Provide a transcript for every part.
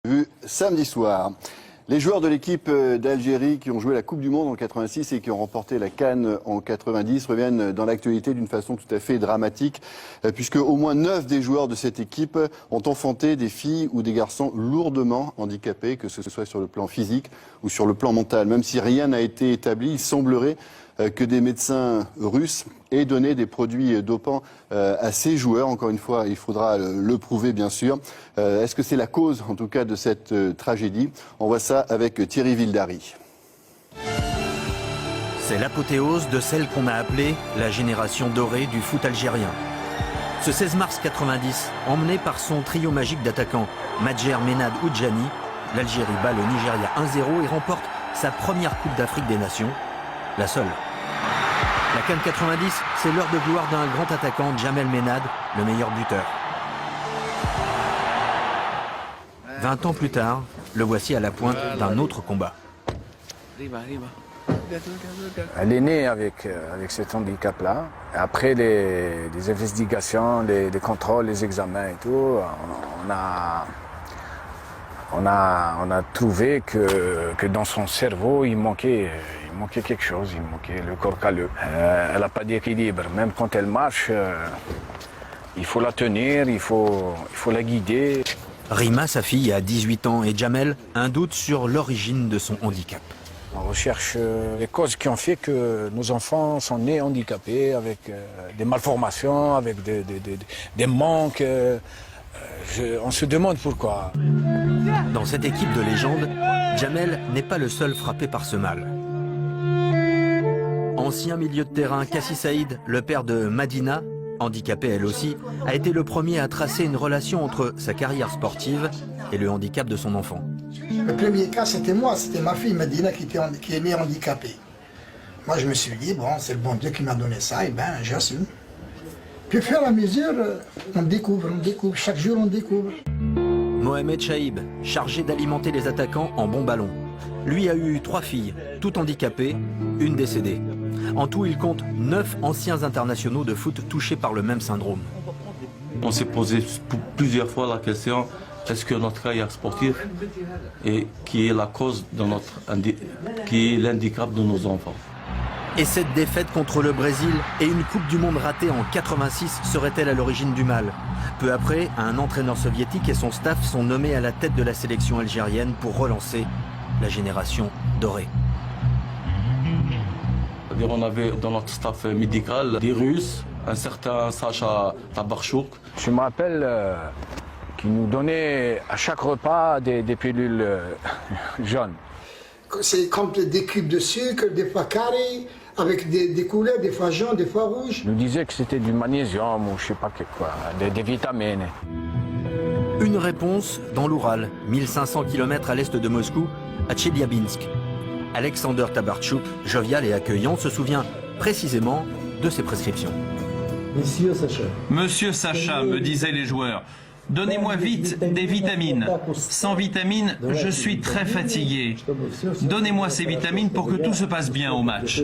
vu samedi soir. Les joueurs de l'équipe d'Algérie qui ont joué la Coupe du Monde en 86 et qui ont remporté la CAN en 90 reviennent dans l'actualité d'une façon tout à fait dramatique, puisque au moins 9 des joueurs de cette équipe ont enfanté des filles ou des garçons lourdement handicapés, que ce soit sur le plan physique ou sur le plan mental. Même si rien n'a été établi, il semblerait que des médecins russes aient donné des produits dopants à ces joueurs. Encore une fois, il faudra le prouver, bien sûr. Est-ce que c'est la cause, en tout cas, de cette tragédie? On voit ça avec Thierry Vildary. C'est l'apothéose de celle qu'on a appelée la génération dorée du foot algérien. Ce 16 mars 90, emmené par son trio magique d'attaquants, Madjer, Menad, Oudjani, l'Algérie bat le Nigeria 1-0 et remporte sa première Coupe d'Afrique des Nations, la seule. La CAN 90, c'est l'heure de gloire d'un grand attaquant, Djamel Menad, le meilleur buteur. 20 ans plus tard, le voici à la pointe d'un autre combat. Elle est née avec cet handicap-là. Après les investigations, les contrôles, les examens et tout, on a trouvé que dans son cerveau, il manquait quelque chose, il manquait le corps calleux. Elle n'a pas d'équilibre. Même quand elle marche, il faut la tenir, il faut la guider. Rima, sa fille, a 18 ans et Djamel, un doute sur l'origine de son handicap. On recherche les causes qui ont fait que nos enfants sont nés handicapés, avec des malformations, avec des manques. On se demande pourquoi. Dans cette équipe de légende, Djamel n'est pas le seul frappé par ce mal. Ancien milieu de terrain, Kassi Saïd, le père de Madina, handicapée elle aussi, a été le premier à tracer une relation entre sa carrière sportive et le handicap de son enfant. Le premier cas, c'était moi, c'était ma fille Madina qui est née handicapée. Moi, je me suis dit, bon, c'est le bon Dieu qui m'a donné ça, et ben, j'assume. Puis, au fur et à mesure, on découvre, chaque jour on découvre. Mohamed Chaïb, chargé d'alimenter les attaquants en bons ballons. Lui a eu 3 filles, toutes handicapées, une décédée. En tout, il compte 9 anciens internationaux de foot touchés par le même syndrome. On s'est posé plusieurs fois la question, est-ce que notre carrière sportive est qui est la cause de qui est l'handicap de nos enfants? Et cette défaite contre le Brésil et une Coupe du Monde ratée en 86 serait-elle à l'origine du mal? Peu après, un entraîneur soviétique et son staff sont nommés à la tête de la sélection algérienne pour relancer la génération dorée. On avait dans notre staff médical des Russes, un certain Sacha Tabarchouk. Je me rappelle qu'il nous donnait à chaque repas des pilules jaunes. C'est comme des cubes de sucre, des fois carrés, avec des couleurs, des fois jaunes, des fois rouges. Il nous disait que c'était du magnésium ou je sais pas quoi, des vitamines. Une réponse dans l'Oural, 1500 km à l'est de Moscou, à Tcheliabinsk. Alexander Tabarchouk, jovial et accueillant, se souvient précisément de ses prescriptions. Monsieur Sacha, me disaient les joueurs, donnez-moi vite des vitamines. Sans vitamines, je suis très fatigué. Donnez-moi ces vitamines pour que tout se passe bien au match.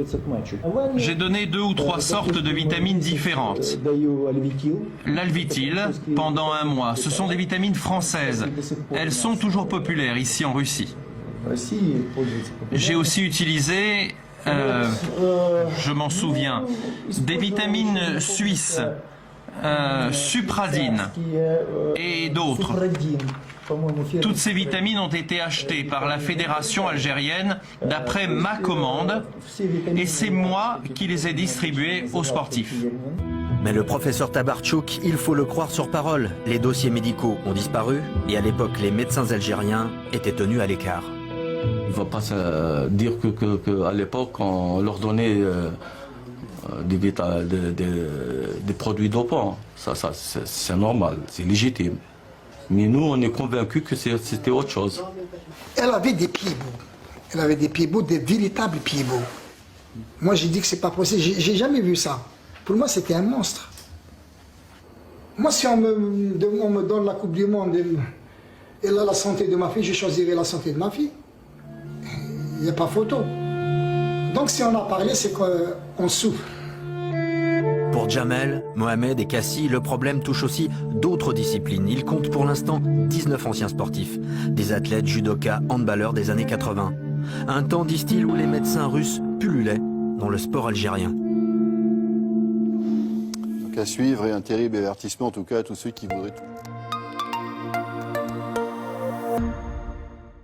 J'ai donné 2 ou 3 sortes de vitamines différentes. L'Alvitil, pendant 1 mois, ce sont des vitamines françaises. Elles sont toujours populaires ici en Russie. J'ai aussi utilisé, je m'en souviens, des vitamines suisses, Supradine et d'autres. Toutes ces vitamines ont été achetées par la fédération algérienne d'après ma commande et c'est moi qui les ai distribuées aux sportifs. Mais le professeur Tabarchouk, il faut le croire sur parole, les dossiers médicaux ont disparu et à l'époque les médecins algériens étaient tenus à l'écart. Il ne va pas dire qu'à l'époque, on leur donnait des produits dopants. Ça c'est normal, c'est légitime. Mais nous, on est convaincus que c'était autre chose. Elle avait des pieds beaux. Elle avait des pieds beaux, des véritables pieds beaux. Moi, j'ai dit que c'est pas possible. J'ai jamais vu ça. Pour moi, c'était un monstre. Moi, si on me donne la Coupe du Monde et là, la santé de ma fille, je choisirais la santé de ma fille. Il n'y a pas photo. Donc si on a parlé, c'est qu'on souffre. Pour Djamel, Mohamed et Kassi, le problème touche aussi d'autres disciplines. Il compte pour l'instant 19 anciens sportifs, des athlètes, judokas, handballeurs des années 80. Un temps, disent-ils, où les médecins russes pullulaient dans le sport algérien. Donc à suivre et un terrible avertissement en tout cas à tous ceux qui voudraient tout.